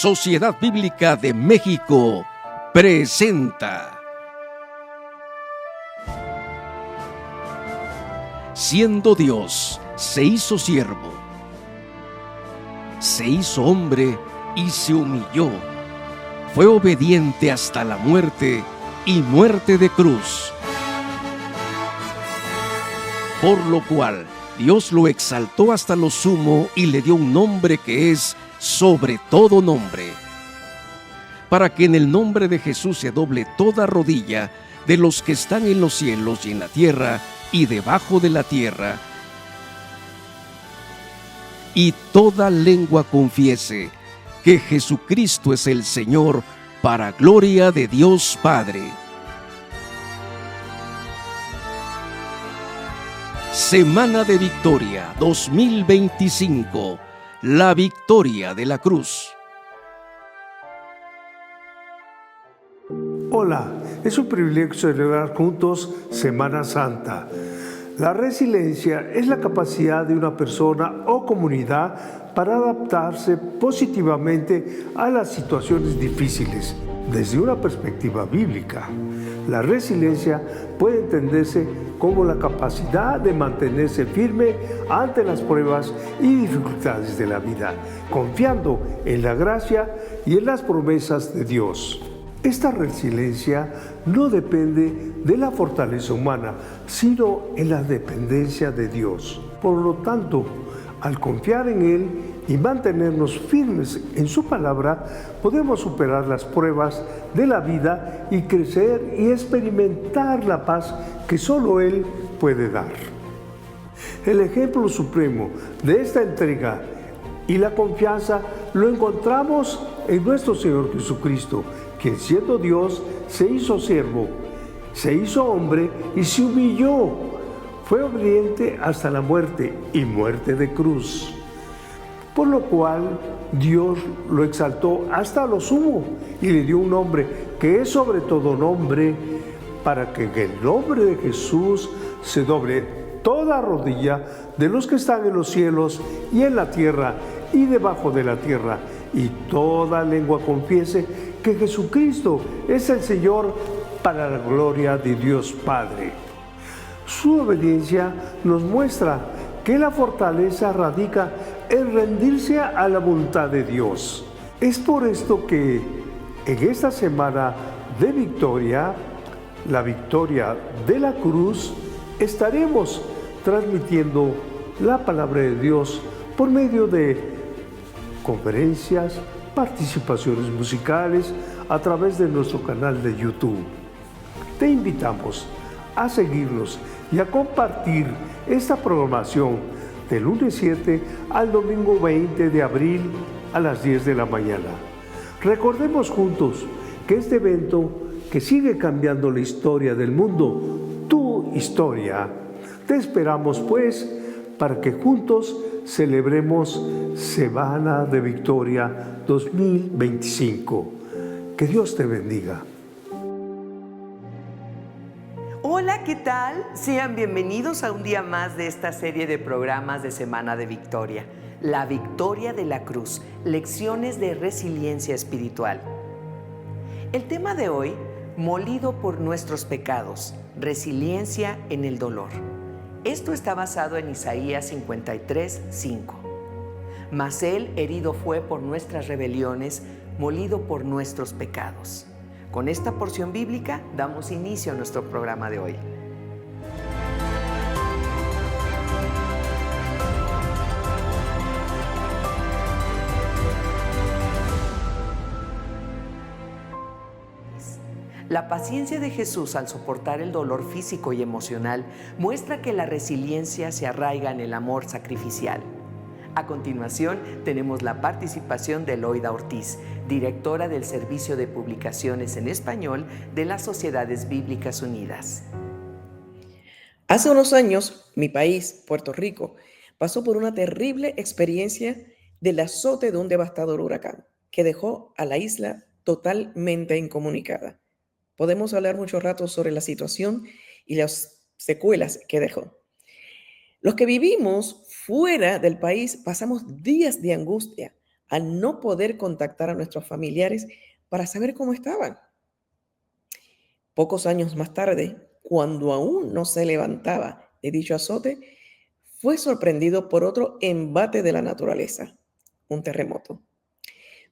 Sociedad Bíblica de México presenta Siendo Dios, se hizo siervo, se hizo hombre y se humilló. Fue obediente hasta la muerte y muerte de cruz. Por lo cual Dios lo exaltó hasta lo sumo y le dio un nombre que es sobre todo nombre, para que en el nombre de Jesús se doble toda rodilla de los que están en los cielos y en la tierra y debajo de la tierra, y toda lengua confiese que Jesucristo es el Señor, para gloria de Dios Padre. Semana de Victoria 2025, la victoria de la cruz. Hola, es un privilegio celebrar juntos Semana Santa. La resiliencia es la capacidad de una persona o comunidad para adaptarse positivamente a las situaciones difíciles. Desde una perspectiva bíblica, la resiliencia puede entenderse como la capacidad de mantenerse firme ante las pruebas y dificultades de la vida, confiando en la gracia y en las promesas de Dios. Esta resiliencia no depende de la fortaleza humana, sino en la dependencia de Dios. Por lo tanto, al confiar en Él y mantenernos firmes en su palabra, podemos superar las pruebas de la vida y crecer y experimentar la paz que solo Él puede dar. El ejemplo supremo de esta entrega y la confianza lo encontramos en nuestro Señor Jesucristo, quien siendo Dios se hizo siervo, se hizo hombre y se humilló. Fue obediente hasta la muerte y muerte de cruz. Por lo cual Dios lo exaltó hasta lo sumo y le dio un nombre que es sobre todo nombre, para que en el nombre de Jesús se doble toda rodilla de los que están en los cielos y en la tierra y debajo de la tierra, y toda lengua confiese que Jesucristo es el Señor, para la gloria de Dios Padre. Su obediencia nos muestra que la fortaleza radica en rendirse a la voluntad de Dios. Es por esto que en esta semana de victoria, la victoria de la cruz, estaremos transmitiendo la palabra de Dios por medio de conferencias, participaciones musicales a través de nuestro canal de YouTube. Te invitamos a seguirnos y a compartir esta programación de lunes 7 al domingo 20 de abril a las 10 de la mañana. Recordemos juntos que este evento que sigue cambiando la historia del mundo, tu historia, te esperamos pues para que juntos celebremos Semana de Victoria 2025. Que Dios te bendiga. Hola, ¿qué tal? Sean bienvenidos a un día más de esta serie de programas de Semana de Victoria. La victoria de la cruz, lecciones de resiliencia espiritual. El tema de hoy, molido por nuestros pecados, resiliencia en el dolor. Esto está basado en Isaías 53:5. Mas Él herido fue por nuestras rebeliones, molido por nuestros pecados. Con esta porción bíblica damos inicio a nuestro programa de hoy. La paciencia de Jesús al soportar el dolor físico y emocional muestra que la resiliencia se arraiga en el amor sacrificial. A continuación, tenemos la participación de Eloida Ortiz, directora del Servicio de Publicaciones en Español de las Sociedades Bíblicas Unidas. Hace unos años, mi país, Puerto Rico, pasó por una terrible experiencia del azote de un devastador huracán que dejó a la isla totalmente incomunicada. Podemos hablar mucho rato sobre la situación y las secuelas que dejó. Los que vivimos fuera del país pasamos días de angustia al no poder contactar a nuestros familiares para saber cómo estaban. Pocos años más tarde, cuando aún no se levantaba de dicho azote, fue sorprendido por otro embate de la naturaleza, un terremoto.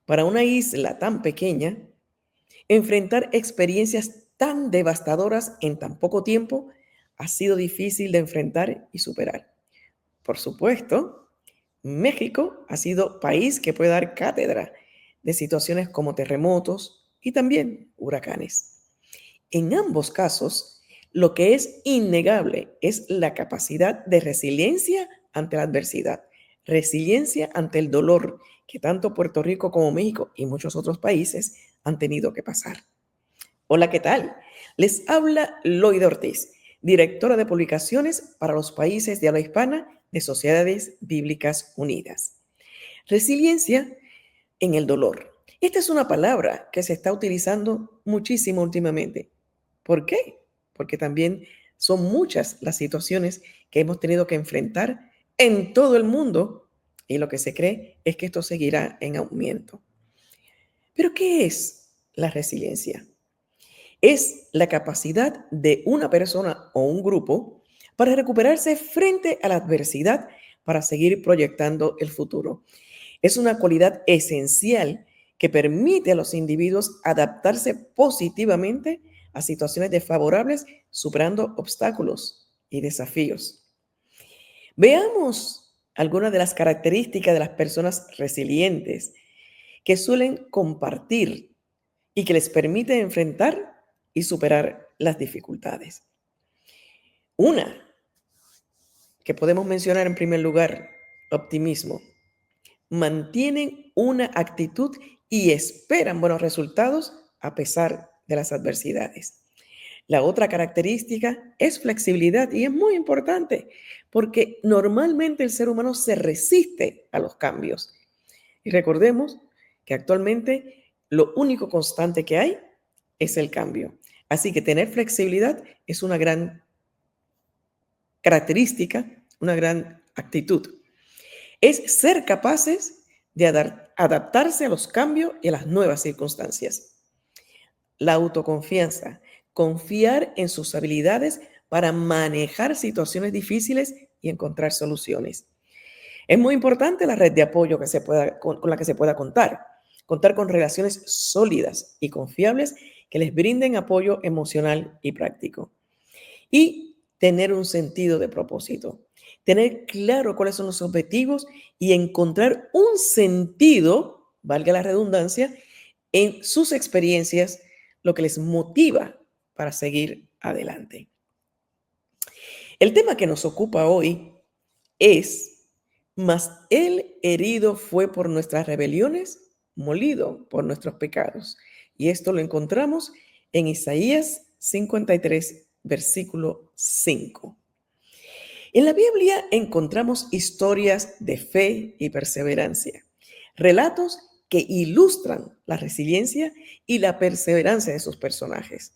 Para una isla tan pequeña, enfrentar experiencias tan devastadoras en tan poco tiempo ha sido difícil de enfrentar y superar. Por supuesto, México ha sido país que puede dar cátedra de situaciones como terremotos y también huracanes. En ambos casos, lo que es innegable es la capacidad de resiliencia ante la adversidad, resiliencia ante el dolor que tanto Puerto Rico como México y muchos otros países han tenido que pasar. Hola, ¿qué tal? Les habla Loida Ortiz, directora de publicaciones para los países de habla hispana de Sociedades Bíblicas Unidas. Resiliencia en el dolor. Esta es una palabra que se está utilizando muchísimo últimamente. ¿Por qué? Porque también son muchas las situaciones que hemos tenido que enfrentar en todo el mundo y lo que se cree es que esto seguirá en aumento. ¿Pero qué es la resiliencia? Es la capacidad de una persona o un grupo para recuperarse frente a la adversidad para seguir proyectando el futuro. Es una cualidad esencial que permite a los individuos adaptarse positivamente a situaciones desfavorables, superando obstáculos y desafíos. Veamos algunas de las características de las personas resilientes que suelen compartir y que les permite enfrentar y superar las dificultades. Una que podemos mencionar en primer lugar, optimismo. Mantienen una actitud y esperan buenos resultados a pesar de las adversidades. La otra característica es flexibilidad y es muy importante porque normalmente el ser humano se resiste a los cambios. Y recordemos que actualmente lo único constante que hay es el cambio. Así que tener flexibilidad es una gran característica, una gran actitud. Es ser capaces de adaptarse a los cambios y a las nuevas circunstancias. La autoconfianza, confiar en sus habilidades para manejar situaciones difíciles y encontrar soluciones. Es muy importante la red de apoyo con la que se pueda contar con relaciones sólidas y confiables que les brinden apoyo emocional y práctico. Y tener un sentido de propósito, tener claro cuáles son los objetivos y encontrar un sentido, valga la redundancia, en sus experiencias, lo que les motiva para seguir adelante. El tema que nos ocupa hoy es: mas él herido fue por nuestras rebeliones, molido por nuestros pecados. Y esto lo encontramos en Isaías 53, versículo 5. En la Biblia encontramos historias de fe y perseverancia, relatos que ilustran la resiliencia y la perseverancia de sus personajes,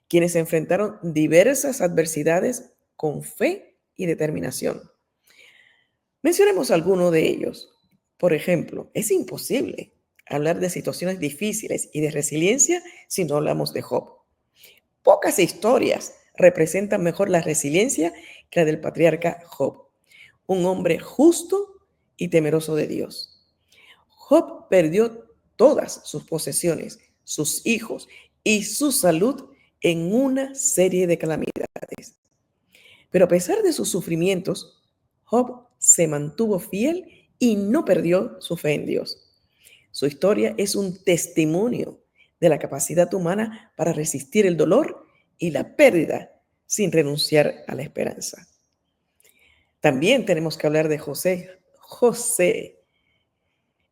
quienes enfrentaron diversas adversidades con fe y determinación. Mencionemos algunos de ellos. Por ejemplo, es imposible hablar de situaciones difíciles y de resiliencia si no hablamos de Job. Pocas historias representan mejor la resiliencia que la del patriarca Job, un hombre justo y temeroso de Dios. Job perdió todas sus posesiones, sus hijos y su salud en una serie de calamidades. Pero a pesar de sus sufrimientos, Job se mantuvo fiel y no perdió su fe en Dios. Su historia es un testimonio de la capacidad humana para resistir el dolor y la pérdida sin renunciar a la esperanza. También tenemos que hablar de José.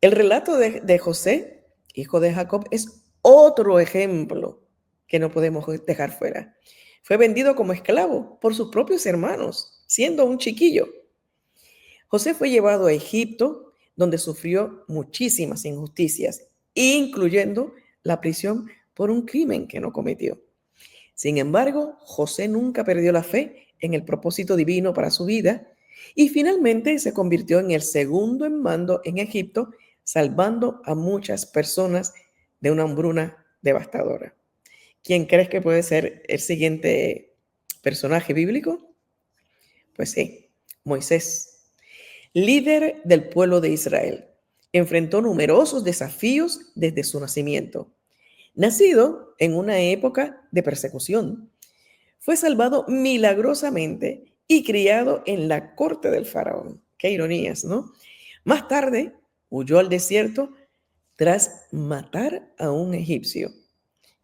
El relato de José, hijo de Jacob, es otro ejemplo que no podemos dejar fuera. Fue vendido como esclavo por sus propios hermanos, siendo un chiquillo. José fue llevado a Egipto, donde sufrió muchísimas injusticias, incluyendo la prisión por un crimen que no cometió. Sin embargo, José nunca perdió la fe en el propósito divino para su vida y finalmente se convirtió en el segundo en mando en Egipto, salvando a muchas personas de una hambruna devastadora. ¿Quién crees que puede ser el siguiente personaje bíblico? Pues sí, Moisés, líder del pueblo de Israel. Enfrentó numerosos desafíos desde su nacimiento. Nacido en una época de persecución, fue salvado milagrosamente y criado en la corte del faraón. Qué ironías, ¿no? Más tarde huyó al desierto tras matar a un egipcio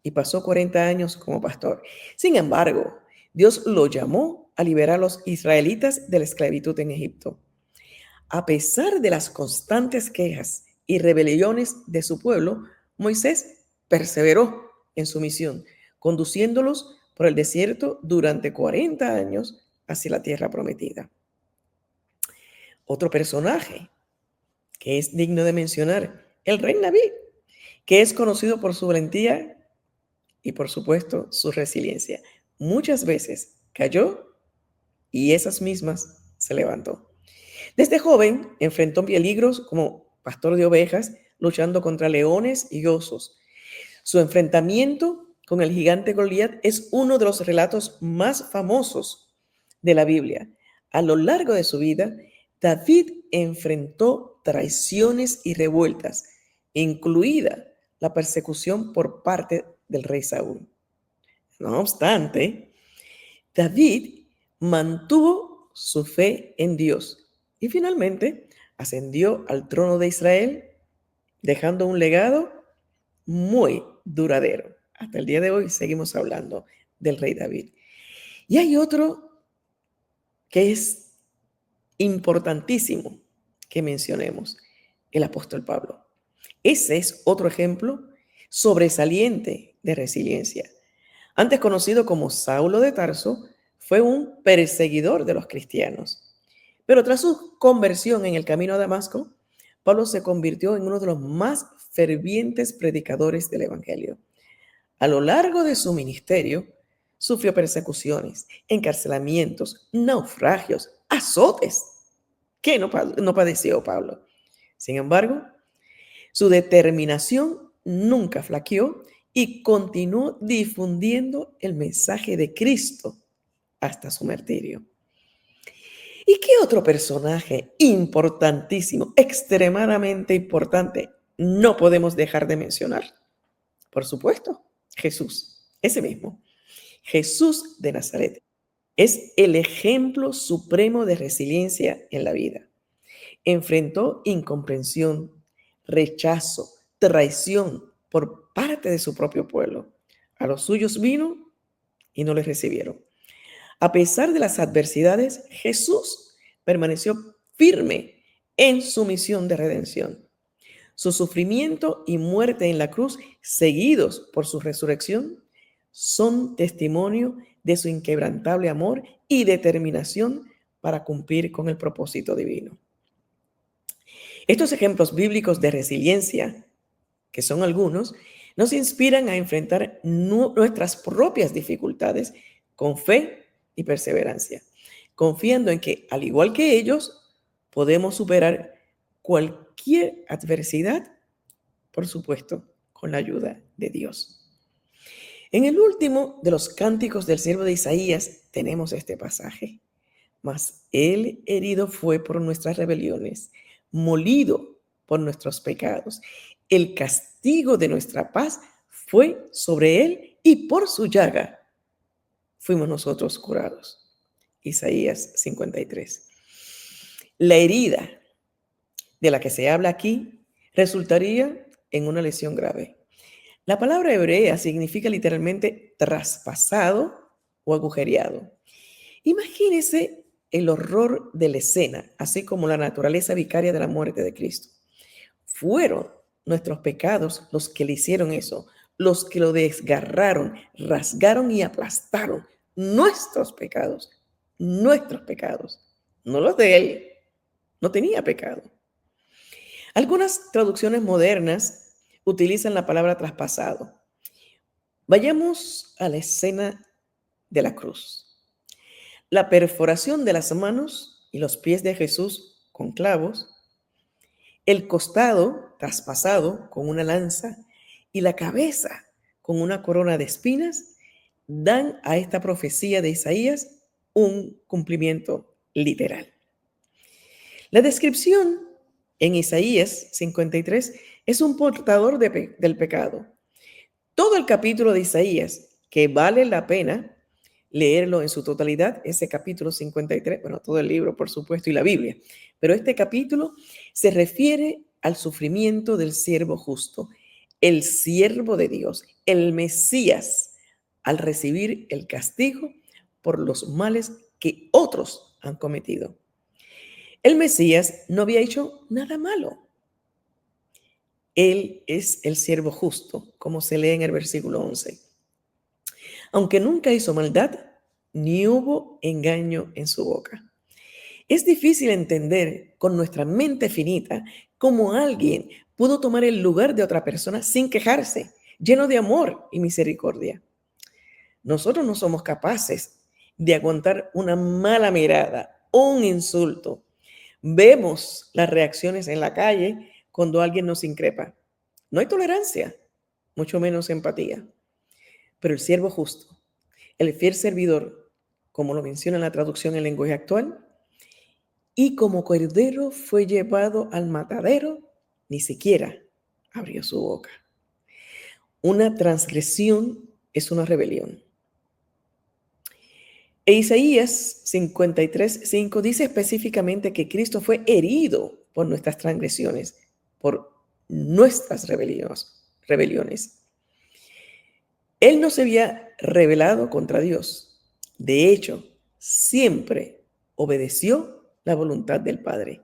y pasó 40 años como pastor. Sin embargo, Dios lo llamó a liberar a los israelitas de la esclavitud en Egipto. A pesar de las constantes quejas y rebeliones de su pueblo, Moisés perseveró en su misión, conduciéndolos por el desierto durante 40 años hacia la tierra prometida. Otro personaje que es digno de mencionar, el rey David, que es conocido por su valentía y, por supuesto, su resiliencia. Muchas veces cayó y esas mismas se levantó. Desde joven enfrentó peligros como pastor de ovejas, luchando contra leones y osos. Su enfrentamiento con el gigante Goliat es uno de los relatos más famosos de la Biblia. A lo largo de su vida, David enfrentó traiciones y revueltas, incluida la persecución por parte del rey Saúl. No obstante, David mantuvo su fe en Dios y finalmente ascendió al trono de Israel, dejando un legado muy duradero. Hasta el día de hoy seguimos hablando del rey David. Y hay otro que es importantísimo que mencionemos, el apóstol Pablo. Ese es otro ejemplo sobresaliente de resiliencia. Antes conocido como Saulo de Tarso, fue un perseguidor de los cristianos. Pero tras su conversión en el camino a Damasco, Pablo se convirtió en uno de los más fervientes predicadores del Evangelio. A lo largo de su ministerio, sufrió persecuciones, encarcelamientos, naufragios, azotes. ¿Qué no padeció Pablo? Sin embargo, su determinación nunca flaqueó y continuó difundiendo el mensaje de Cristo hasta su martirio. ¿Y qué otro personaje importantísimo, extremadamente importante, no podemos dejar de mencionar? Por supuesto, Jesús, ese mismo. Jesús de Nazaret es el ejemplo supremo de resiliencia en la vida. Enfrentó incomprensión, rechazo, traición por parte de su propio pueblo. A los suyos vino y no les recibieron. A pesar de las adversidades, Jesús permaneció firme en su misión de redención. Su sufrimiento y muerte en la cruz, seguidos por su resurrección, son testimonio de su inquebrantable amor y determinación para cumplir con el propósito divino. Estos ejemplos bíblicos de resiliencia, que son algunos, nos inspiran a enfrentar nuestras propias dificultades con fe y perseverancia, confiando en que, al igual que ellos, podemos superar cualquier adversidad, por supuesto, con la ayuda de Dios. En el último de los cánticos del siervo de Isaías tenemos este pasaje. Mas él herido fue por nuestras rebeliones, molido por nuestros pecados. El castigo de nuestra paz fue sobre él y por su llaga fuimos nosotros curados. Isaías 53. La herida de la que se habla aquí resultaría en una lesión grave. La palabra hebrea significa literalmente traspasado o agujereado. Imagínese el horror de la escena, así como la naturaleza vicaria de la muerte de Cristo. Fueron nuestros pecados los que le hicieron eso, los que lo desgarraron, rasgaron y aplastaron. Nuestros pecados, no los de él. No tenía pecado. Algunas traducciones modernas utilizan la palabra traspasado. Vayamos a la escena de la cruz. La perforación de las manos y los pies de Jesús con clavos, el costado traspasado con una lanza y la cabeza con una corona de espinas, dan a esta profecía de Isaías un cumplimiento literal. La descripción en Isaías 53 es un portador del pecado. Todo el capítulo de Isaías, que vale la pena leerlo en su totalidad, ese capítulo 53, bueno, todo el libro, por supuesto, y la Biblia, pero este capítulo se refiere al sufrimiento del siervo justo, el siervo de Dios, el Mesías, al recibir el castigo por los males que otros han cometido. El Mesías no había hecho nada malo. Él es el siervo justo, como se lee en el versículo 11. Aunque nunca hizo maldad, ni hubo engaño en su boca. Es difícil entender con nuestra mente finita cómo alguien pudo tomar el lugar de otra persona sin quejarse, lleno de amor y misericordia. Nosotros no somos capaces de aguantar una mala mirada o un insulto. Vemos las reacciones en la calle cuando alguien nos increpa. No hay tolerancia, mucho menos empatía. Pero el siervo justo, el fiel servidor, como lo menciona la traducción en lenguaje actual, y como cordero fue llevado al matadero, ni siquiera abrió su boca. Una transgresión es una rebelión. E Isaías 53:5 dice específicamente que Cristo fue herido por nuestras transgresiones, por nuestras rebeliones. Él no se había rebelado contra Dios. De hecho, siempre obedeció la voluntad del Padre.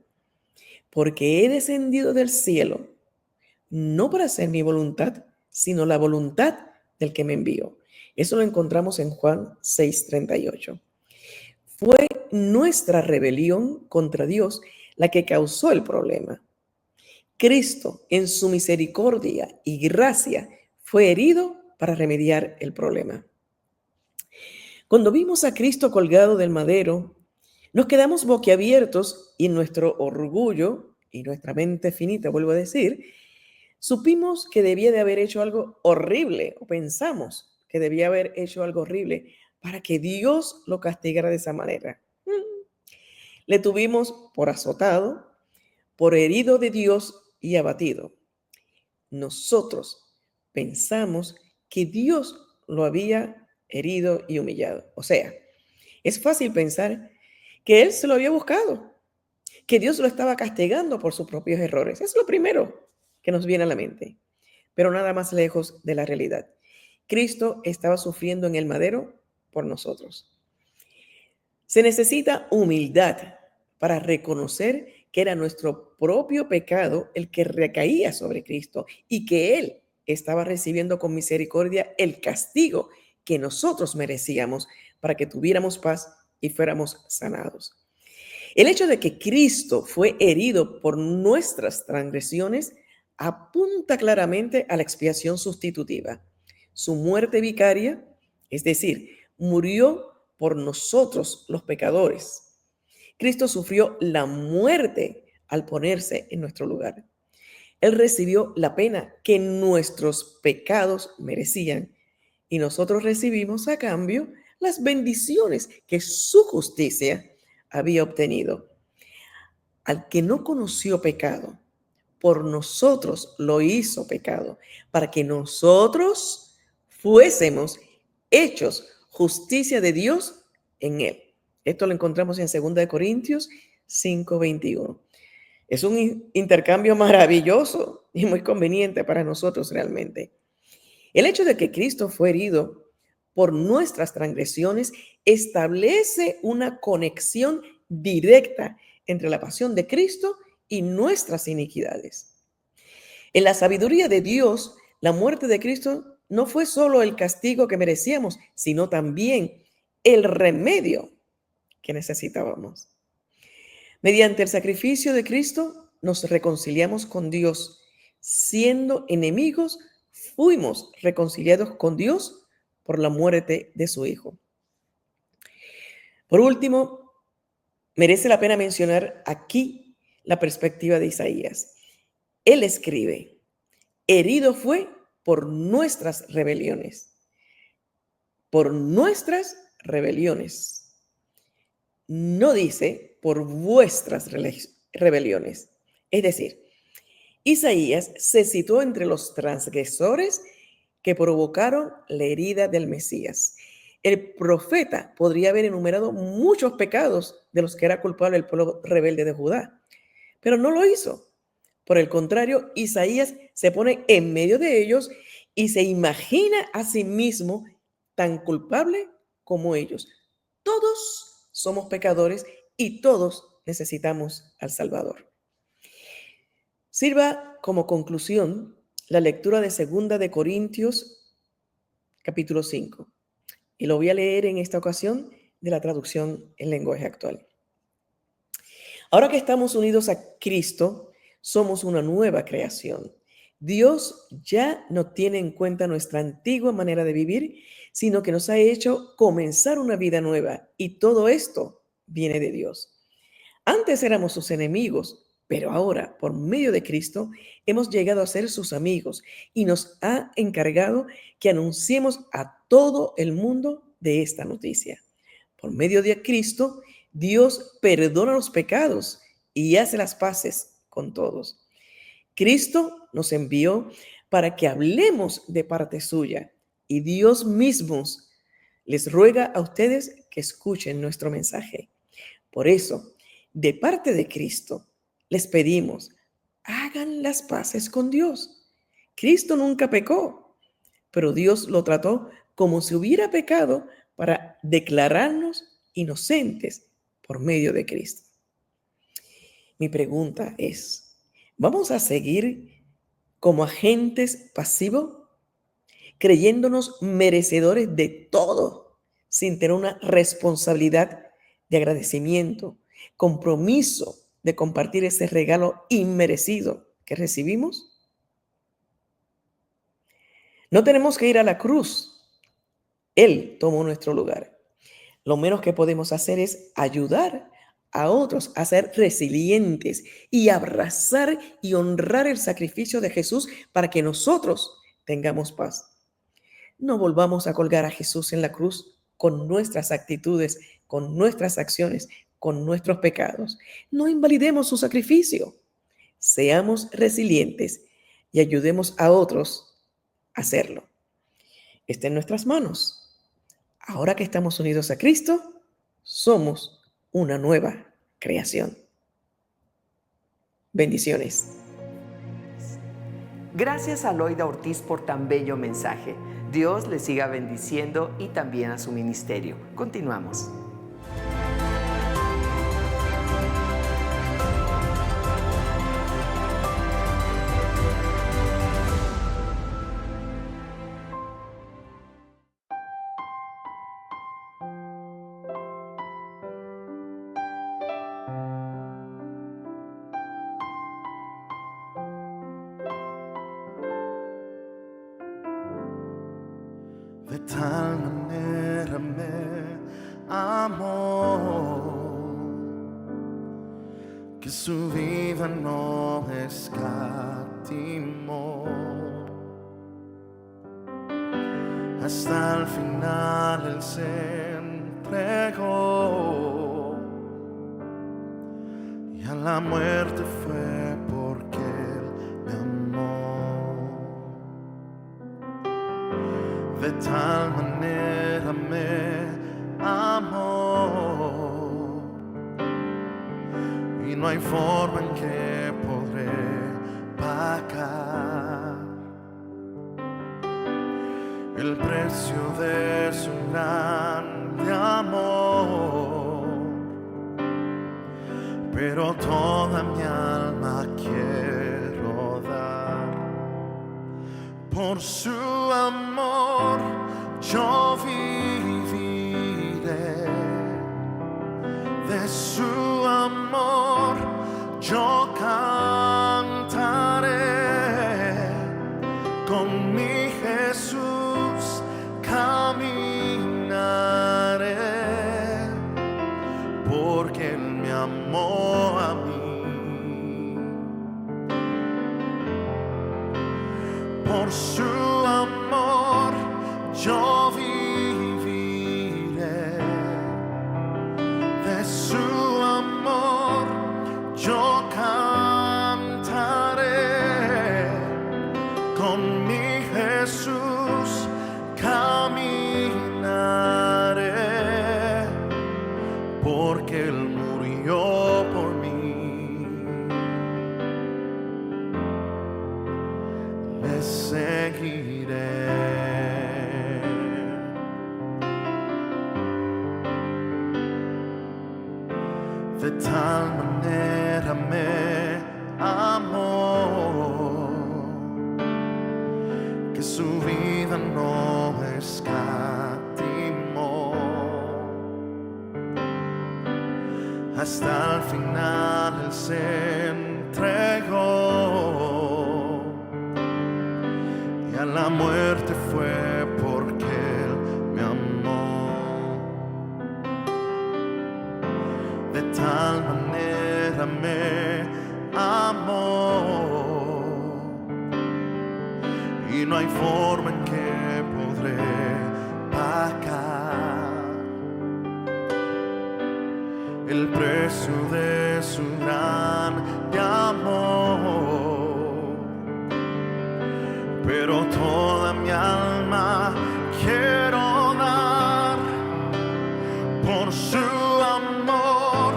Porque he descendido del cielo, no para hacer mi voluntad, sino la voluntad del que me envió. Eso lo encontramos en Juan 6:38. Fue nuestra rebelión contra Dios la que causó el problema. Cristo, en su misericordia y gracia, fue herido para remediar el problema. Cuando vimos a Cristo colgado del madero, nos quedamos boquiabiertos y en nuestro orgullo y nuestra mente finita, vuelvo a decir, supimos que debía de haber hecho algo horrible, o pensamos que debía haber hecho algo horrible para que Dios lo castigara de esa manera. Le tuvimos por azotado, por herido de Dios y abatido. Nosotros pensamos que Dios lo había herido y humillado. O sea, es fácil pensar que Él se lo había buscado, que Dios lo estaba castigando por sus propios errores. Es lo primero que nos viene a la mente, pero nada más lejos de la realidad. Cristo estaba sufriendo en el madero por nosotros. Se necesita humildad para reconocer que era nuestro propio pecado el que recaía sobre Cristo y que Él estaba recibiendo con misericordia el castigo que nosotros merecíamos para que tuviéramos paz y fuéramos sanados. El hecho de que Cristo fue herido por nuestras transgresiones apunta claramente a la expiación sustitutiva. Su muerte vicaria, es decir, murió por nosotros los pecadores. Cristo sufrió la muerte al ponerse en nuestro lugar. Él recibió la pena que nuestros pecados merecían y nosotros recibimos a cambio las bendiciones que su justicia había obtenido. Al que no conoció pecado, por nosotros lo hizo pecado, para que nosotros fuésemos hechos justicia de Dios en él. Esto lo encontramos en 2 Corintios 5:21. Es un intercambio maravilloso y muy conveniente para nosotros realmente. El hecho de que Cristo fue herido por nuestras transgresiones establece una conexión directa entre la pasión de Cristo y nuestras iniquidades. En la sabiduría de Dios, la muerte de Cristo no fue solo el castigo que merecíamos, sino también el remedio que necesitábamos. Mediante el sacrificio de Cristo nos reconciliamos con Dios. Siendo enemigos, fuimos reconciliados con Dios por la muerte de su Hijo. Por último, merece la pena mencionar aquí la perspectiva de Isaías. Él escribe, herido fue por nuestras rebeliones. Por nuestras rebeliones. No dice por vuestras rebeliones. Es decir, Isaías se situó entre los transgresores que provocaron la herida del Mesías. El profeta podría haber enumerado muchos pecados de los que era culpable el pueblo rebelde de Judá, pero no lo hizo. Por el contrario, Isaías se pone en medio de ellos y se imagina a sí mismo tan culpable como ellos. Todos somos pecadores y todos necesitamos al Salvador. Sirva como conclusión la lectura de 2 de Corintios, capítulo 5. Y lo voy a leer en esta ocasión de la traducción en lenguaje actual. Ahora que estamos unidos a Cristo, somos una nueva creación. Dios ya no tiene en cuenta nuestra antigua manera de vivir, sino que nos ha hecho comenzar una vida nueva. Y todo esto viene de Dios. Antes éramos sus enemigos, pero ahora, por medio de Cristo, hemos llegado a ser sus amigos y nos ha encargado que anunciemos a todo el mundo de esta noticia. Por medio de Cristo, Dios perdona los pecados y hace las paces con todos. Cristo nos envió para que hablemos de parte suya y Dios mismo les ruega a ustedes que escuchen nuestro mensaje. Por eso, de parte de Cristo, les pedimos, hagan las paces con Dios. Cristo nunca pecó, pero Dios lo trató como si hubiera pecado para declararnos inocentes por medio de Cristo. Mi pregunta es, ¿vamos a seguir como agentes pasivos, creyéndonos merecedores de todo, sin tener una responsabilidad de agradecimiento, compromiso de compartir ese regalo inmerecido que recibimos? No tenemos que ir a la cruz. Él tomó nuestro lugar. Lo menos que podemos hacer es ayudar a otros a ser resilientes y abrazar y honrar el sacrificio de Jesús para que nosotros tengamos paz. No volvamos a colgar a Jesús en la cruz con nuestras actitudes, con nuestras acciones, con nuestros pecados. No invalidemos su sacrificio. Seamos resilientes y ayudemos a otros a hacerlo. Está en nuestras manos. Ahora que estamos unidos a Cristo, somos una nueva creación. Bendiciones. Gracias a Loida Ortiz por tan bello mensaje. Dios le siga bendiciendo y también a su ministerio. Continuamos. De tal manera me amó que su vida no escatimó. Hasta el final Él se entregó y a la muerte fue porque Él me amó. De tal manera me amó y no hay forma en que podré pagar el precio de su grande amor, pero toda mi alma quiero dar por su amor. Yo viviré de su amor, yo cantaré con mi Jesús, caminaré, porque Él me amó a mí. por su amor yo viviré, de su amor yo cantaré, con mi Jesús caminaré, porque Él murió por mí. Le seguiré. De tal manera me amó que su vida no escatimó, hasta el final Él se entregó, y a la muerte fue porque Él me amó. De tal manera me amó, y no hay forma en que podré pagar el precio de su grande amor. Pero toda mi alma quiero dar por su amor.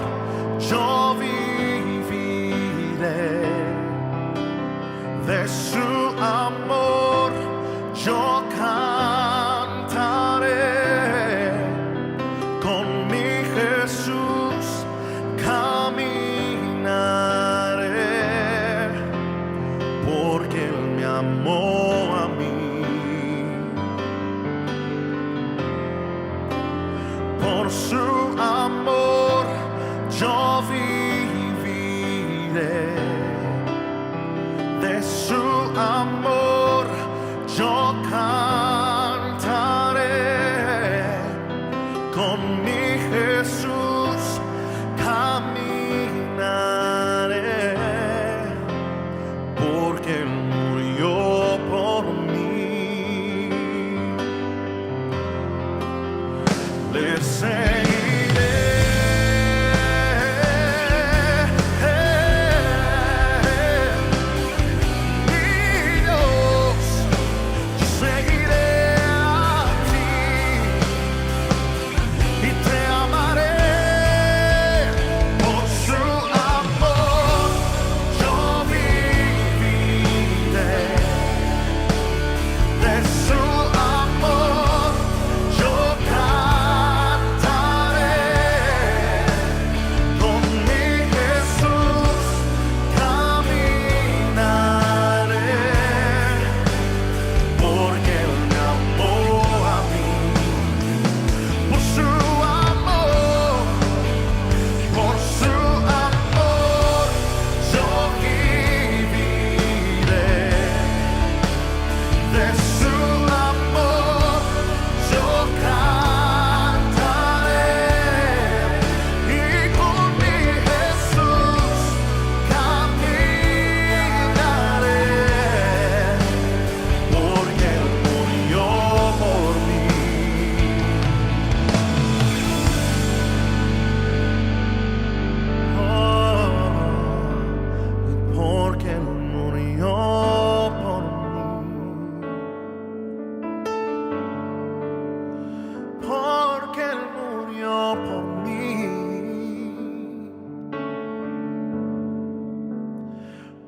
Yo viviré, de su amor yo cantaré, con mi Jesús caminaré, porque Él me amó a mí. Por su amor yo viviré, de su amor yo cantaré, con mi Jesús caminaré, porque Él murió por mí. Le seguiré.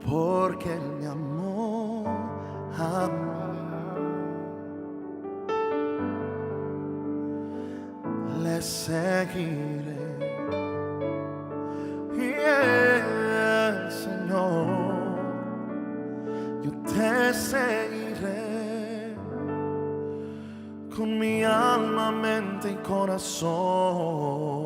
Porque Él me amó a mí. Le seguiré, Señor, yo te seguiré con mi alma, mente y corazón.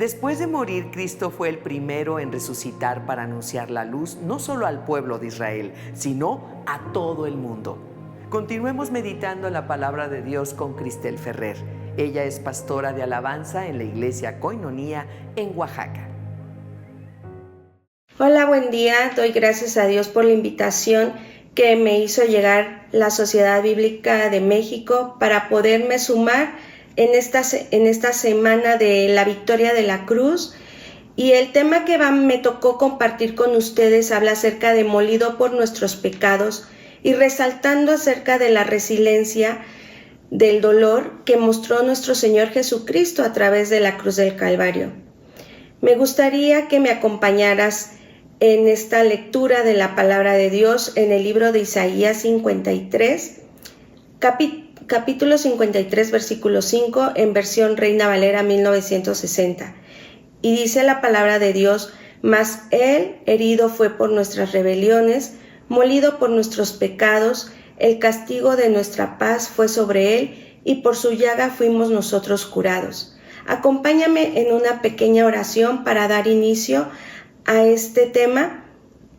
Después de morir, Cristo fue el primero en resucitar para anunciar la luz no solo al pueblo de Israel, sino a todo el mundo. Continuemos meditando la palabra de Dios con Cristel Ferrer. Ella es pastora de alabanza en la iglesia Koinonía en Oaxaca. Hola, buen día. Doy gracias a Dios por la invitación que me hizo llegar la Sociedad Bíblica de México para poderme sumar en esta semana de la victoria de la cruz. Y el tema que me tocó compartir con ustedes habla acerca de molido por nuestros pecados y resaltando acerca de la resiliencia del dolor que mostró nuestro Señor Jesucristo a través de la cruz del Calvario. Me gustaría que me acompañaras en esta lectura de la palabra de Dios en el libro de Isaías 53, capítulo 53, versículo 5, en versión Reina Valera 1960. Y dice la palabra de Dios: mas Él herido fue por nuestras rebeliones, molido por nuestros pecados, el castigo de nuestra paz fue sobre Él, y por su llaga fuimos nosotros curados. Acompáñame en una pequeña oración para dar inicio a este tema,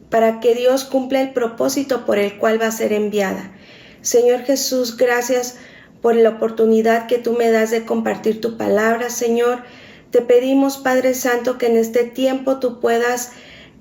para que Dios cumpla el propósito por el cual va a ser enviada. Señor Jesús, gracias por la oportunidad que tú me das de compartir tu palabra, Señor. Te pedimos, Padre Santo, que en este tiempo tú puedas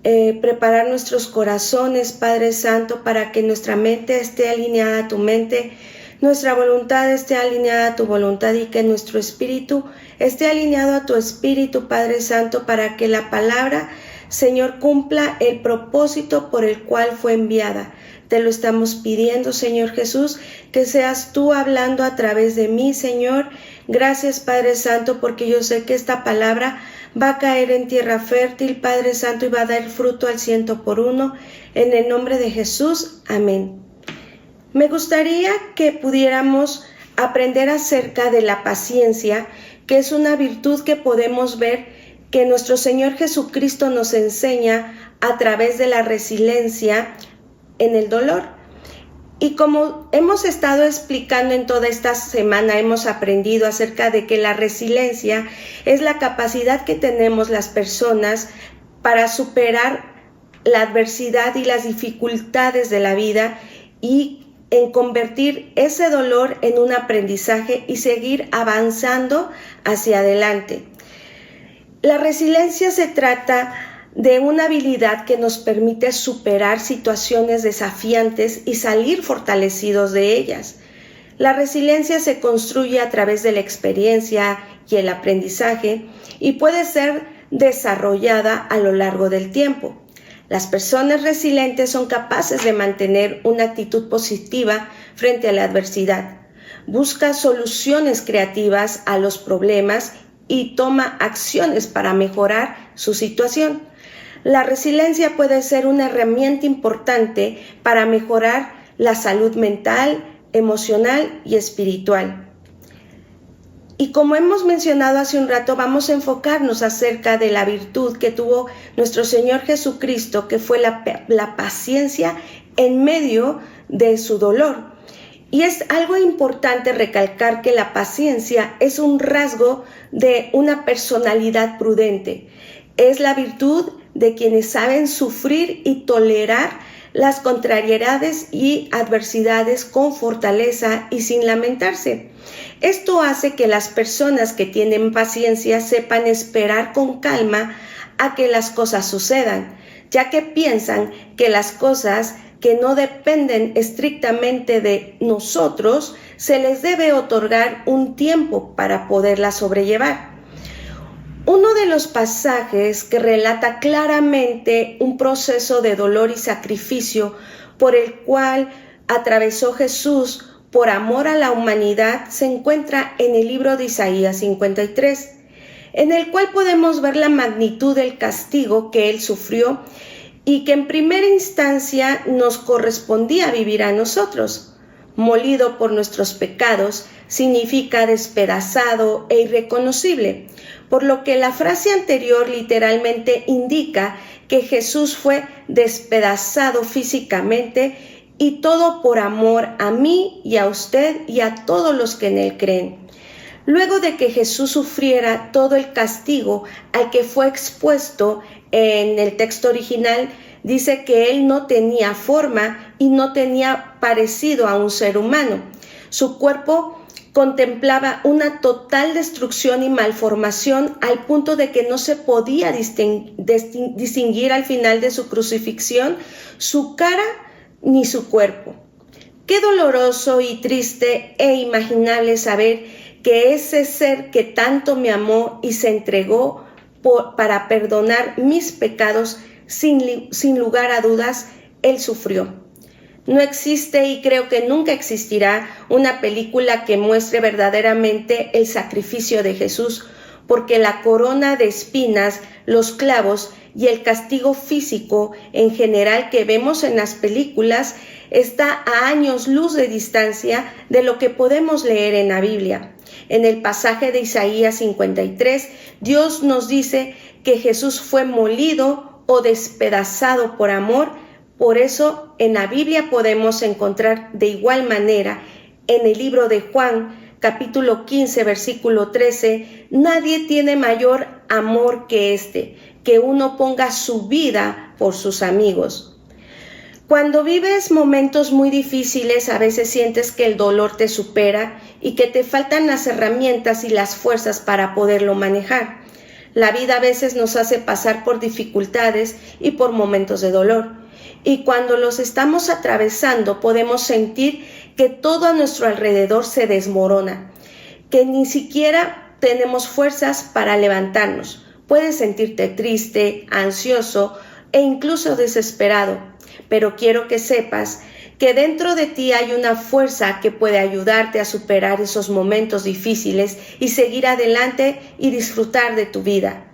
preparar nuestros corazones, Padre Santo, para que nuestra mente esté alineada a tu mente, nuestra voluntad esté alineada a tu voluntad y que nuestro espíritu esté alineado a tu espíritu, Padre Santo, para que la palabra, Señor, cumpla el propósito por el cual fue enviada. Te lo estamos pidiendo, Señor Jesús, que seas tú hablando a través de mí, Señor. Gracias, Padre Santo, porque yo sé que esta palabra va a caer en tierra fértil, Padre Santo, y va a dar fruto al 100%. En el nombre de Jesús, amén. Me gustaría que pudiéramos aprender acerca de la paciencia, que es una virtud que podemos ver que nuestro Señor Jesucristo nos enseña a través de la resiliencia en el dolor. Y como hemos estado explicando en toda esta semana, hemos aprendido acerca de que la resiliencia es la capacidad que tenemos las personas para superar la adversidad y las dificultades de la vida y en convertir ese dolor en un aprendizaje y seguir avanzando hacia adelante. La resiliencia se trata de una habilidad que nos permite superar situaciones desafiantes y salir fortalecidos de ellas. La resiliencia se construye a través de la experiencia y el aprendizaje y puede ser desarrollada a lo largo del tiempo. Las personas resilientes son capaces de mantener una actitud positiva frente a la adversidad. Busca soluciones creativas a los problemas y toma acciones para mejorar su situación. La resiliencia puede ser una herramienta importante para mejorar la salud mental, emocional y espiritual. Y como hemos mencionado hace un rato, vamos a enfocarnos acerca de la virtud que tuvo nuestro Señor Jesucristo, que fue la paciencia en medio de su dolor. Y es algo importante recalcar que la paciencia es un rasgo de una personalidad prudente. Es la virtud de quienes saben sufrir y tolerar las contrariedades y adversidades con fortaleza y sin lamentarse. Esto hace que las personas que tienen paciencia sepan esperar con calma a que las cosas sucedan, ya que piensan que las cosas que no dependen estrictamente de nosotros, se les debe otorgar un tiempo para poderla sobrellevar. Uno de los pasajes que relata claramente un proceso de dolor y sacrificio por el cual atravesó Jesús por amor a la humanidad se encuentra en el libro de Isaías 53, en el cual podemos ver la magnitud del castigo que él sufrió y que en primera instancia nos correspondía vivir a nosotros. Molido por nuestros pecados significa despedazado e irreconocible, por lo que la frase anterior literalmente indica que Jesús fue despedazado físicamente y todo por amor a mí y a usted y a todos los que en él creen. Luego de que Jesús sufriera todo el castigo al que fue expuesto en el texto original, dice que él no tenía forma y no tenía parecido a un ser humano. Su cuerpo contemplaba una total destrucción y malformación al punto de que no se podía distinguir al final de su crucifixión su cara ni su cuerpo. Qué doloroso y triste e imaginable saber que ese ser que tanto me amó y se entregó para perdonar mis pecados, sin lugar a dudas, él sufrió. No existe y creo que nunca existirá una película que muestre verdaderamente el sacrificio de Jesús, porque la corona de espinas, los clavos y el castigo físico en general que vemos en las películas está a años luz de distancia de lo que podemos leer en la Biblia. En el pasaje de Isaías 53, Dios nos dice que Jesús fue molido o despedazado por amor. Por eso en la Biblia podemos encontrar de igual manera en el libro de Juan, capítulo 15, versículo 13, nadie tiene mayor amor que este, que uno ponga su vida por sus amigos. Cuando vives momentos muy difíciles, a veces sientes que el dolor te supera y que te faltan las herramientas y las fuerzas para poderlo manejar. La vida a veces nos hace pasar por dificultades y por momentos de dolor. Y cuando los estamos atravesando, podemos sentir que todo a nuestro alrededor se desmorona, que ni siquiera tenemos fuerzas para levantarnos. Puedes sentirte triste, ansioso e incluso desesperado, pero quiero que sepas que dentro de ti hay una fuerza que puede ayudarte a superar esos momentos difíciles y seguir adelante y disfrutar de tu vida.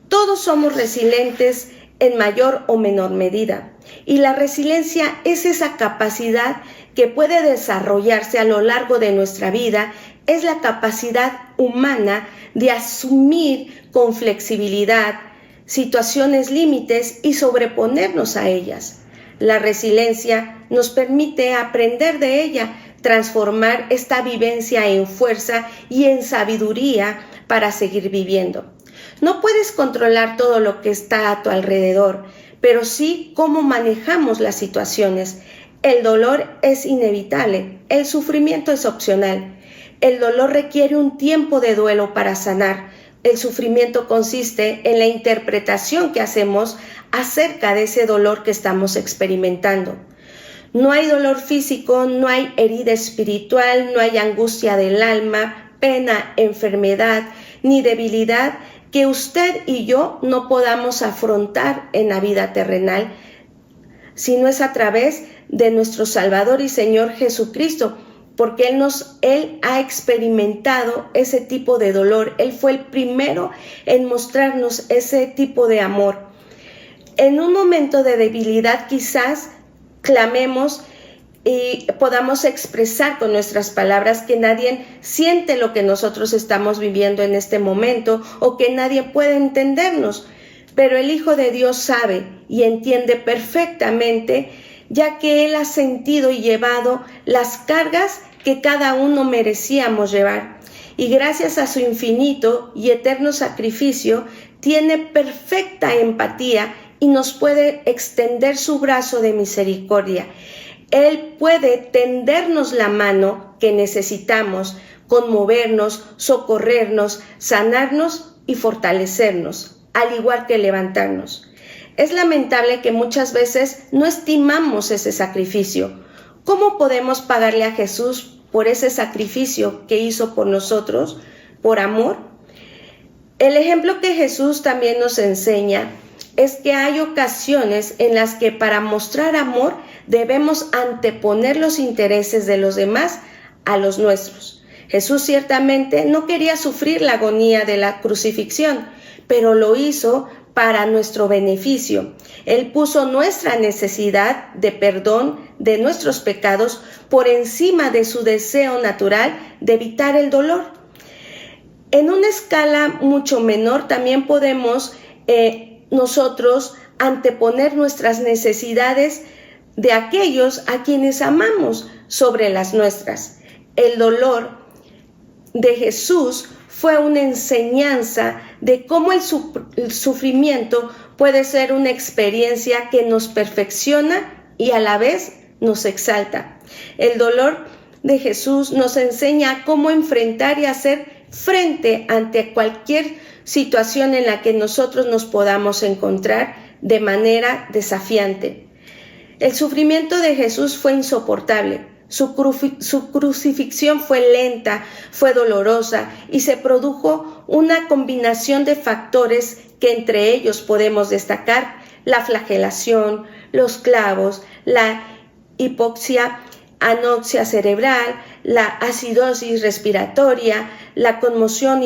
Todos somos resilientes en mayor o menor medida, y la resiliencia es esa capacidad que puede desarrollarse a lo largo de nuestra vida, es la capacidad humana de asumir con flexibilidad situaciones límites y sobreponernos a ellas. La resiliencia nos permite aprender de ella, transformar esta vivencia en fuerza y en sabiduría para seguir viviendo. No puedes controlar todo lo que está a tu alrededor, pero sí cómo manejamos las situaciones. El dolor es inevitable, el sufrimiento es opcional. El dolor requiere un tiempo de duelo para sanar. El sufrimiento consiste en la interpretación que hacemos acerca de ese dolor que estamos experimentando. No hay dolor físico, no hay herida espiritual, no hay angustia del alma, pena, enfermedad, ni debilidad que usted y yo no podamos afrontar en la vida terrenal, si no es a través de nuestro Salvador y Señor Jesucristo, porque Él ha experimentado ese tipo de dolor. Él fue el primero en mostrarnos ese tipo de amor. En un momento de debilidad quizás clamemos y podamos expresar con nuestras palabras que nadie siente lo que nosotros estamos viviendo en este momento o que nadie puede entendernos. Pero el Hijo de Dios sabe y entiende perfectamente, ya que Él ha sentido y llevado las cargas que cada uno merecíamos llevar. Y gracias a su infinito y eterno sacrificio, tiene perfecta empatía y nos puede extender su brazo de misericordia. Él puede tendernos la mano que necesitamos, conmovernos, socorrernos, sanarnos y fortalecernos, al igual que levantarnos. Es lamentable que muchas veces no estimamos ese sacrificio. ¿Cómo podemos pagarle a Jesús por ese sacrificio que hizo por nosotros, por amor? El ejemplo que Jesús también nos enseña es que hay ocasiones en las que para mostrar amor debemos anteponer los intereses de los demás a los nuestros. Jesús ciertamente no quería sufrir la agonía de la crucifixión, pero lo hizo para nuestro beneficio. Él puso nuestra necesidad de perdón de nuestros pecados por encima de su deseo natural de evitar el dolor. En una escala mucho menor también podemos nosotros anteponer nuestras necesidades de aquellos a quienes amamos sobre las nuestras. El dolor de Jesús fue una enseñanza de cómo el sufrimiento puede ser una experiencia que nos perfecciona y a la vez nos exalta. El dolor de Jesús nos enseña cómo enfrentar y hacer frente ante cualquier situación en la que nosotros nos podamos encontrar de manera desafiante. El sufrimiento de Jesús fue insoportable. Su crucifixión fue lenta, fue dolorosa y se produjo una combinación de factores que entre ellos podemos destacar la flagelación, los clavos, la hipoxia, anoxia cerebral, la acidosis respiratoria, la conmoción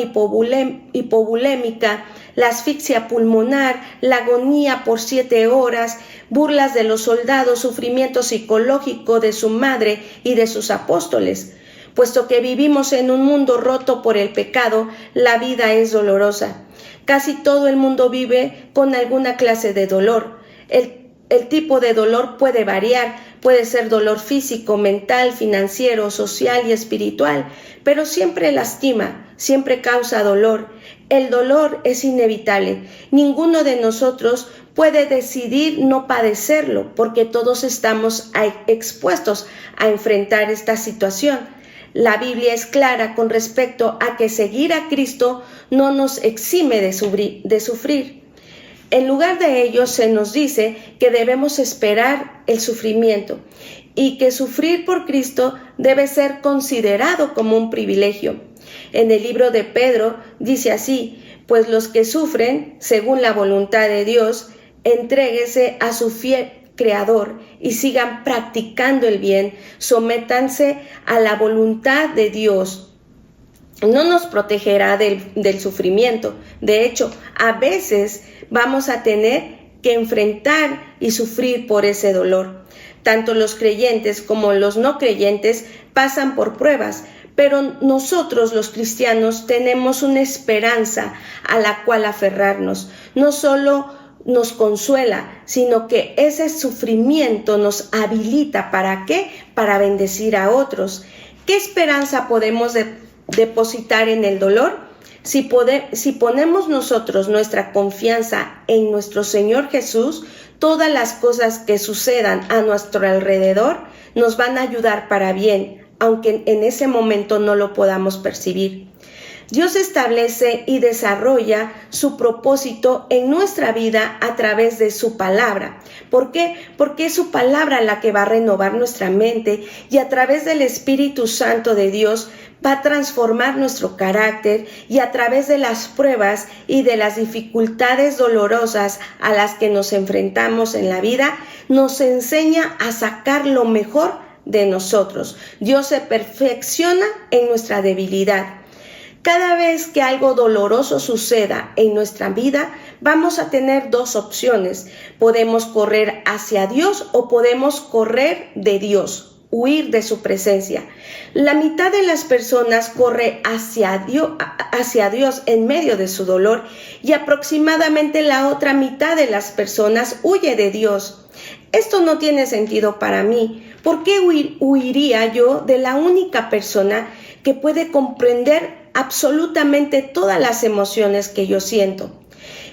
hipovolémica, la asfixia pulmonar, la agonía por 7 horas, burlas de los soldados, sufrimiento psicológico de su madre y de sus apóstoles. Puesto que vivimos en un mundo roto por el pecado, la vida es dolorosa. Casi todo el mundo vive con alguna clase de dolor. El tipo de dolor puede variar, puede ser dolor físico, mental, financiero, social y espiritual, pero siempre lastima, siempre causa dolor. El dolor es inevitable. Ninguno de nosotros puede decidir no padecerlo, porque todos estamos expuestos a enfrentar esta situación. La Biblia es clara con respecto a que seguir a Cristo no nos exime de sufrir. En lugar de ello, se nos dice que debemos esperar el sufrimiento y que sufrir por Cristo debe ser considerado como un privilegio. En el libro de Pedro dice así: pues los que sufren según la voluntad de Dios, entréguese a su fiel Creador y sigan practicando el bien, sométanse a la voluntad de Dios. No nos protegerá del sufrimiento. De hecho, a veces vamos a tener que enfrentar y sufrir por ese dolor. Tanto los creyentes como los no creyentes pasan por pruebas, pero nosotros los cristianos tenemos una esperanza a la cual aferrarnos. No solo nos consuela, sino que ese sufrimiento nos habilita. ¿Para qué? Para bendecir a otros. ¿Qué esperanza podemos depositar en el dolor? Si ponemos nosotros nuestra confianza en nuestro Señor Jesús, todas las cosas que sucedan a nuestro alrededor nos van a ayudar para bien, aunque en ese momento no lo podamos percibir. Dios establece y desarrolla su propósito en nuestra vida a través de su palabra. ¿Por qué? Porque es su palabra la que va a renovar nuestra mente y a través del Espíritu Santo de Dios va a transformar nuestro carácter, y a través de las pruebas y de las dificultades dolorosas a las que nos enfrentamos en la vida, nos enseña a sacar lo mejor de nosotros. Dios se perfecciona en nuestra debilidad. Cada vez que algo doloroso suceda en nuestra vida, vamos a tener dos opciones. Podemos correr hacia Dios o podemos correr de Dios, huir de su presencia. La mitad de las personas corre hacia Dios en medio de su dolor, y aproximadamente la otra mitad de las personas huye de Dios. Esto no tiene sentido para mí. ¿Por qué huiría yo de la única persona que puede comprender absolutamente todas las emociones que yo siento?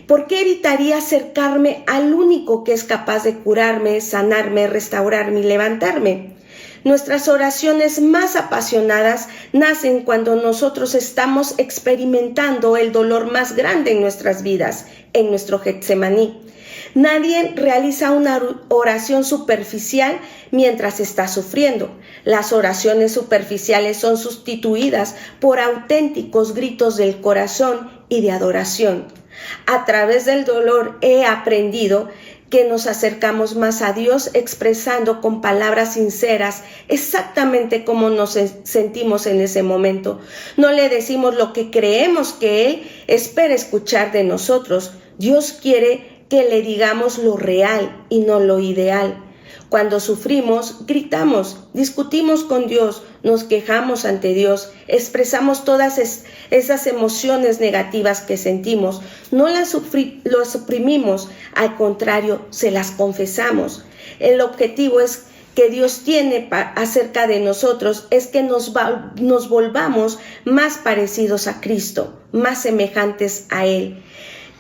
¿Por qué evitaría acercarme al único que es capaz de curarme, sanarme, restaurarme y levantarme? Nuestras oraciones más apasionadas nacen cuando nosotros estamos experimentando el dolor más grande en nuestras vidas, en nuestro Getsemaní. Nadie realiza una oración superficial mientras está sufriendo. Las oraciones superficiales son sustituidas por auténticos gritos del corazón y de adoración. A través del dolor he aprendido que nos acercamos más a Dios expresando con palabras sinceras exactamente cómo nos sentimos en ese momento. No le decimos lo que creemos que Él espera escuchar de nosotros. Dios quiere que le digamos lo real y no lo ideal. Cuando sufrimos, gritamos, discutimos con Dios, nos quejamos ante Dios, expresamos todas esas emociones negativas que sentimos. No las suprimimos, al contrario, se las confesamos. El objetivo es que Dios tiene acerca de nosotros es que nos volvamos más parecidos a Cristo, más semejantes a Él.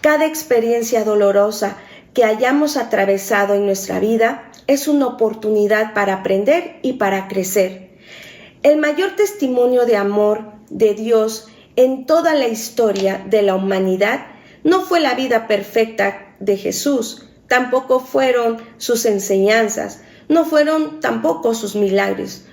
Cada experiencia dolorosa que hayamos atravesado en nuestra vida es una oportunidad para aprender y para crecer. El mayor testimonio de amor de Dios en toda la historia de la humanidad no fue la vida perfecta de Jesús, tampoco fueron sus enseñanzas, no fueron tampoco sus milagros.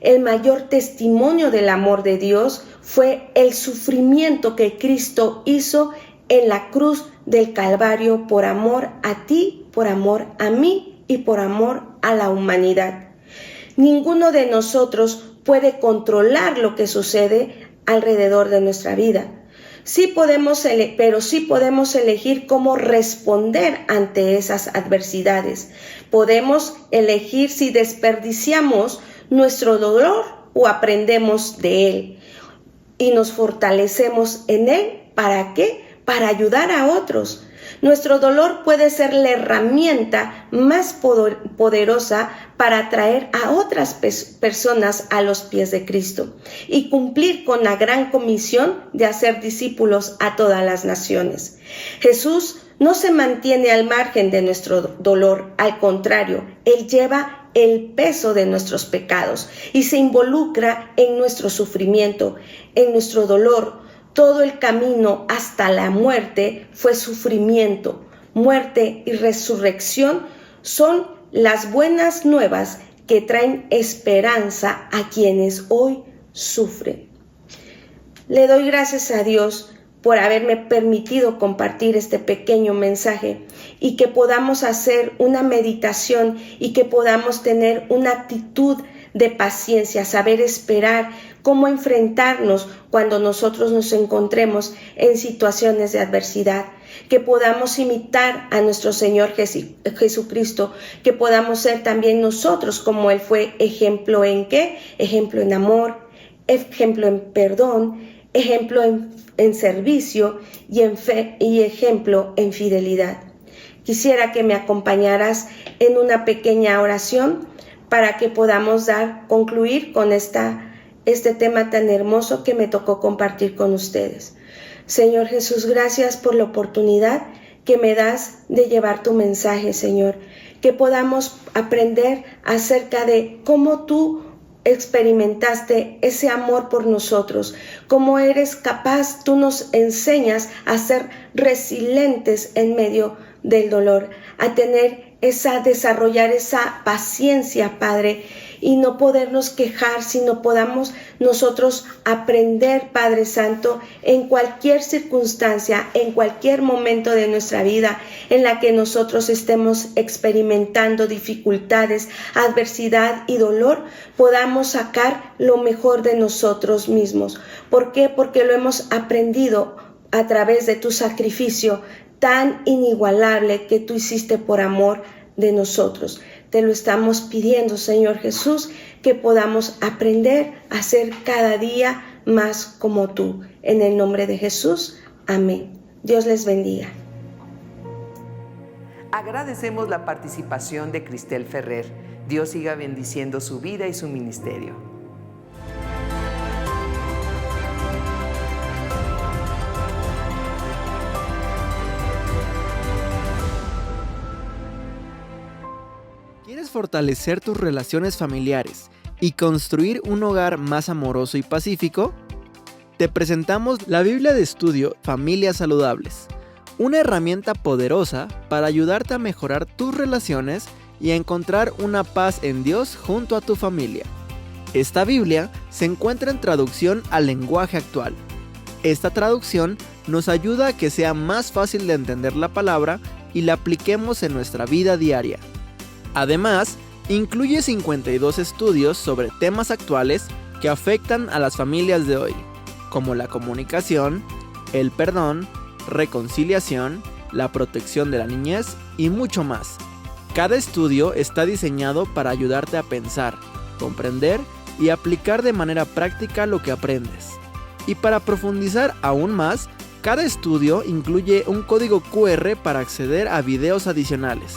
El mayor testimonio del amor de Dios fue el sufrimiento que Cristo hizo en la cruz del Calvario por amor a ti, por amor a mí y por amor a la humanidad. Ninguno de nosotros puede controlar lo que sucede alrededor de nuestra vida. Pero sí podemos elegir cómo responder ante esas adversidades. Podemos elegir si desperdiciamos nuestro dolor o aprendemos de él y nos fortalecemos en él. ¿Para qué? Para ayudar a otros. Nuestro dolor puede ser la herramienta más poderosa para atraer a otras personas a los pies de Cristo y cumplir con la gran comisión de hacer discípulos a todas las naciones. Jesús no se mantiene al margen de nuestro dolor, al contrario, Él lleva el peso de nuestros pecados y se involucra en nuestro sufrimiento, en nuestro dolor. Todo el camino hasta la muerte fue sufrimiento. Muerte y resurrección son las buenas nuevas que traen esperanza a quienes hoy sufren. Le doy gracias a Dios por haberme permitido compartir este pequeño mensaje y que podamos hacer una meditación y que podamos tener una actitud de paciencia, saber esperar, cómo enfrentarnos cuando nosotros nos encontremos en situaciones de adversidad, que podamos imitar a nuestro Señor Jesucristo, que podamos ser también nosotros como Él fue. ¿Ejemplo en qué? Ejemplo en amor, ejemplo en perdón, ejemplo en servicio y ejemplo en fidelidad. Quisiera que me acompañaras en una pequeña oración para que podamos concluir con este tema tan hermoso que me tocó compartir con ustedes. Señor Jesús, gracias por la oportunidad que me das de llevar tu mensaje, Señor. Que podamos aprender acerca de cómo tú experimentaste ese amor por nosotros, cómo eres capaz, tú nos enseñas a ser resilientes en medio del dolor, a desarrollar esa paciencia, Padre, y no podernos quejar, sino podamos nosotros aprender, Padre Santo, en cualquier circunstancia, en cualquier momento de nuestra vida en la que nosotros estemos experimentando dificultades, adversidad y dolor, podamos sacar lo mejor de nosotros mismos. ¿Por qué? Porque lo hemos aprendido a través de tu sacrificio tan inigualable que tú hiciste por amor de nosotros. Te lo estamos pidiendo, Señor Jesús, que podamos aprender a ser cada día más como tú. En el nombre de Jesús, amén. Dios les bendiga. Agradecemos la participación de Cristel Ferrer. Dios siga bendiciendo su vida y su ministerio. ¿Quieres fortalecer tus relaciones familiares y construir un hogar más amoroso y pacífico? Te presentamos la Biblia de estudio Familias Saludables, una herramienta poderosa para ayudarte a mejorar tus relaciones y a encontrar una paz en Dios junto a tu familia. Esta Biblia se encuentra en traducción al lenguaje actual. Esta traducción nos ayuda a que sea más fácil de entender la palabra y la apliquemos en nuestra vida diaria. Además, incluye 52 estudios sobre temas actuales que afectan a las familias de hoy, como la comunicación, el perdón, reconciliación, la protección de la niñez y mucho más. Cada estudio está diseñado para ayudarte a pensar, comprender y aplicar de manera práctica lo que aprendes. Y para profundizar aún más, cada estudio incluye un código QR para acceder a videos adicionales.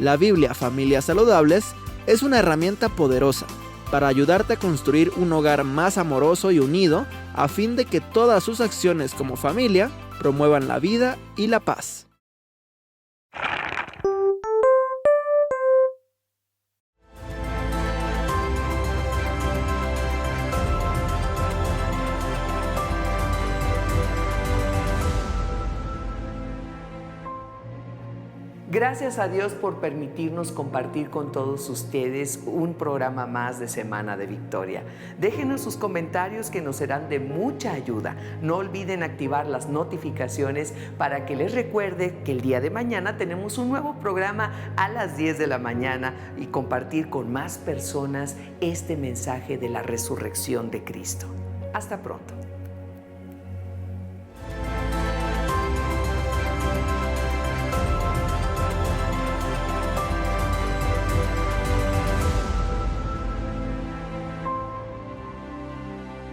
La Biblia Familias Saludables es una herramienta poderosa para ayudarte a construir un hogar más amoroso y unido a fin de que todas sus acciones como familia promuevan la vida y la paz. Gracias a Dios por permitirnos compartir con todos ustedes un programa más de Semana de Victoria. Déjenos sus comentarios que nos serán de mucha ayuda. No olviden activar las notificaciones para que les recuerde que el día de mañana tenemos un nuevo programa a las 10 de la mañana y compartir con más personas este mensaje de la resurrección de Cristo. Hasta pronto.